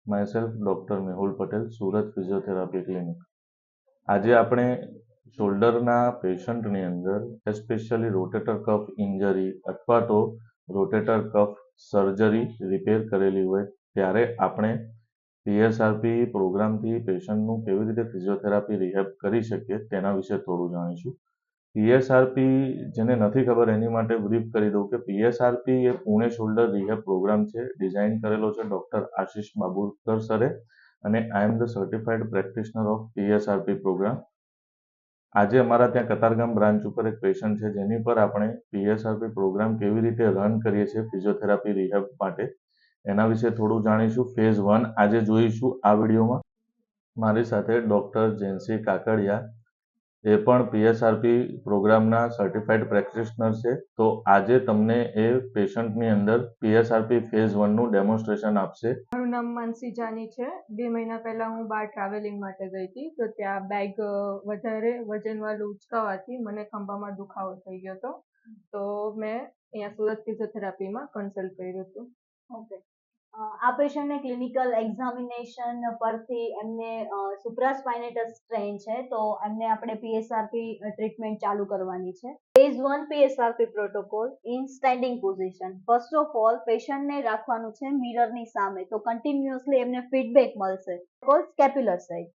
Myself doctor Mehul Patel, Surat physiotherapy clinic. આજે આપણે શોલ્ડરના પેશન્ટની અંદર એસ્પેશિયલી રોટેટર કફ ઇન્જરી અથવા તો રોટેટર કફ સર્જરી રિપેર કરેલી હોય ત્યારે આપણે પીએસઆરપી પ્રોગ્રામથી પેશન્ટનું કેવી રીતે ફિઝિયોથેરાપી રિહેબ કરી શકીએ તેના વિશે થોડું જાણીશું. પીએસઆરપી જેને નથી ખબર એની માટે બ્રીફ કરી દઉં કે પીએસઆરપી એ પુણે શોલ્ડર રિહેબ પ્રોગ્રામ છે. ડિઝાઇન કરેલો છે ડૉક્ટર આશિષ બાબુરકર સરે અને I am the certified practitioner of PSRP program. આજે અમારા ત્યાં કતારગામ બ્રાન્ચ ઉપર એક પેશન્ટ છે જેની પર આપણે પીએસઆરપી પ્રોગ્રામ કેવી રીતે રન કરીએ છીએ ફિઝિયોથેરાપી રિહેબ માટે એના વિશે થોડું જાણીશું. ફેઝ 1 આજે જોઈશું આ વિડીયોમાં. મારી સાથે ડૉક્ટર જેન્સી કાકડિયા, એ પણ પીએસઆરપી પ્રોગ્રામના સર્ટિફાઈડ પ્રેક્ટિશનર છે. તો આજે તમને એ પેશન્ટની અંદર પીએસઆરપી ફેઝ 1નું ડેમોન્સ્ટ્રેશન આપશે. મારું નામ માનસી જાની છે. 2 મહિના પહેલા હું બહાર ટ્રાવેલિંગ માટે ગઈ હતી, તો ત્યાં બેગ વધારે વજનવાળું ઉચકાવાથી મને ખંભામાં દુખાવો થઈ ગયો હતો. તો મેં અહીંયા સુરત ફિઝિયોથેરાપીમાં કન્સલ્ટ કર્યું હતું. ઓકે, આ પેશન્ટને ક્લિનિકલ એક્ઝામિનેશન પરથી એમને સુપ્રાસ્પાઇનેટસ સ્ટ્રેન છે, તો એમને આપણે પીએસઆરપી ટ્રીટમેન્ટ ચાલુ કરવાની છે. Phase 1 PSRP protocol in standing position. First of all પેશન્ટને રાખવાનું છે મિરરની સામે, તો કન્ટિન્યુઅસલી એમને ફીડબેક મળશે. સ્કેપ્યુલર સાઇડ,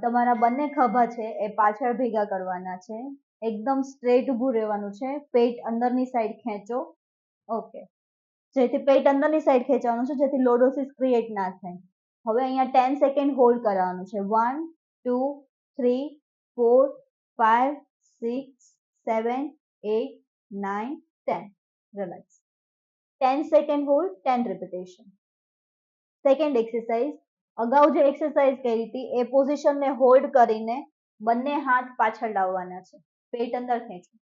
તમારા બંને ખભા છે એ પાછળ ભેગા કરવાના છે. એકદમ સ્ટ્રેટ ઊભું રહેવાનું છે. પેટ અંદરની સાઈડ ખેંચો. ઓકે, જેથી પેટ અંદરની સાઈડ ખેંચવાનું છે, જેથી લોડોસિસ ક્રિએટ ના થાય. હવે અહીંયા 10 સેકન્ડ હોલ્ડ કરવાનું છે. 1 2 3 4 5 6 7 8 9 10. Relax. 10 second hold, 10 repetition. Second exercise, અગાઉ જે એક્સરસાઇઝ કરી હતી એ પોઝિશનને હોલ્ડ કરીને બંને હાથ પાછળ લાવવાના છે. પેટ અંદર ખેંચો.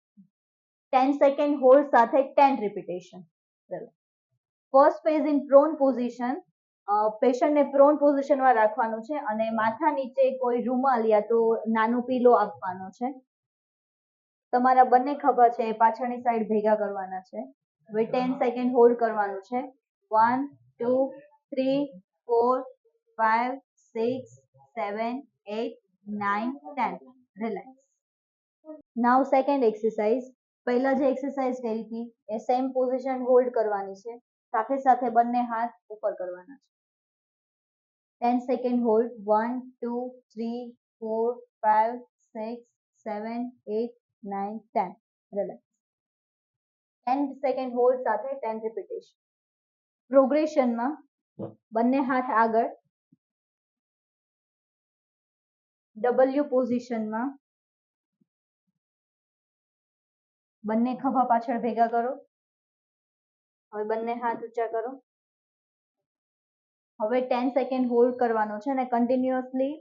10 સેકન્ડ હોલ્ડ સાથે 10 repetition. First phase in prone position. પેશન્ટને પ્રોન પોઝિશનમાં રાખવાનું છે અને માથા નીચે કોઈ રૂમાલ યા તો નાનું પીલો આપવાનો છે. તમારા બંને ખભા છે એ પાછળની સાઈડ ભેગા કરવાના છે. હવે 10 સેકન્ડ હોલ્ડ કરવાનું છે. 1 2 3 4 5 6 7 8 9 10. રિલેક્સ. નાઉ સેકન્ડ એક્સરસાઇઝ. પહેલા જે એક્સરસાઇઝ કરી હતી એ સેમ પોઝિશન હોલ્ડ કરવાની છે, સાથે સાથે બંને હાથ ઉપર કરવાના છે. 10 second hold. 1 2 3 4 5 6 7 8 9 10. Relax. 10 second hold સાથે 10 રિપીટેશન. પ્રોગ્રેશનમાં બંને હાથ આગળ, ડબલ્યુ પોઝિશનમાં બંને ખભા પાછળ ભેગા કરો. હવે બંને હાથ ઊંચા કરો. હવે 10 સેકન્ડ હોલ્ડ કરવાનો છે અને કન્ટિન્યુઅસલી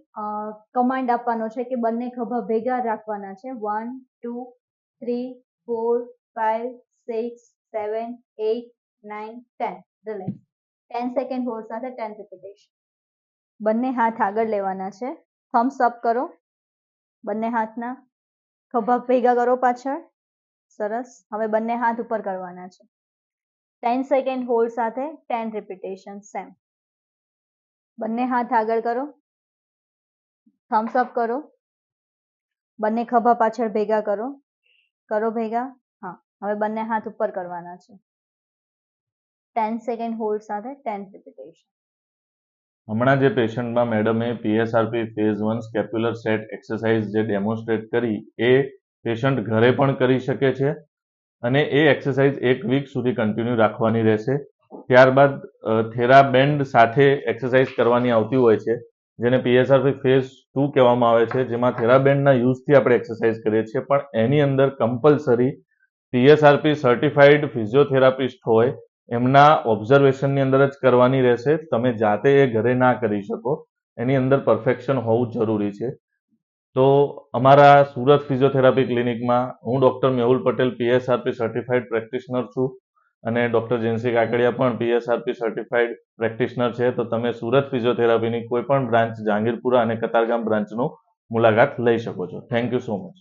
કમાન્ડ આપવાનો છે કે બંને ખભા ભેગા રાખવાના છે. 1 2 3 4 5 6 7 8 9 10. રિલેક્સ. 10 સેકન્ડ હોલ્ડ સાથે 10 રિપીટેશન. બંને હાથ આગળ લેવાના છે. થમ્સ અપ કરો. બંને હાથના ખભા ભેગા કરો પાછળ. સરસ. હવે બંને હાથ ઉપર કરવાના છે. 10 સેકન્ડ હોલ્ડ સાથે 10 રિપીટેશન. સેમ. બંને હાથ આગળ કરો. થમ્સ અપ કરો. બંને ખભા પાછળ ભેગા કરો. કરો ભેગા. હા, હવે બંને હાથ ઉપર કરવાના છે. 10 સેકન્ડ હોલ્ડ સાથે 10 રિપીટેશન. હમણાં જે પેશન્ટમાં મેડમે પીએસઆરપી ફેઝ 1 સ્કેપ્યુલર સેટ એક્સરસાઇઝ જે ડેમોન્સ્ટ્રેટ કરી એ પેશન્ટ ઘરે પણ કરી શકે છે અને એ એક્સરસાઇઝ 1 વીક સુધી કન્ટિન્યુ રાખવાની રહેશે. ત્યારબાદ થેરાબેન્ડ સાથે એક્સરસાઇઝ કરવાની આવતી હોય છે, જેને પીએસઆરપી ફેઝ 2 કહેવામાં આવે છે, જેમાં થેરાબેન્ડના યુઝથી આપણે એક્સરસાઇઝ કરીએ છીએ. પણ એની અંદર કમ્પલસરી પીએસઆરપી સર્ટિફાઈડ ફિઝિયોથેરાપિસ્ટ હોય એમના ઓબ્ઝર્વેશનની અંદર જ કરવાની રહેશે. તમે જાતે એ ઘરે ના કરી શકો. એની અંદર પરફેક્શન હોવું જરૂરી છે. તો અમારા સુરત ફિઝિયોથેરાપી ક્લિનિકમાં હું doctor Mehul Patel PSRP certified practitioner છું અને ડૉક્ટર જેન્સી કાકડિયા પણ પીએસઆરપી સર્ટિફાઈડ પ્રેક્ટિશનર છે. તો તમે સુરત ફિઝિયોથેરાપીની કોઈ પણ બ્રાન્ચ, જહાંગીરપુરા અને કતારગામ બ્રાન્ચનો મુલાકાત લઈ શકો છો. Thank you so much.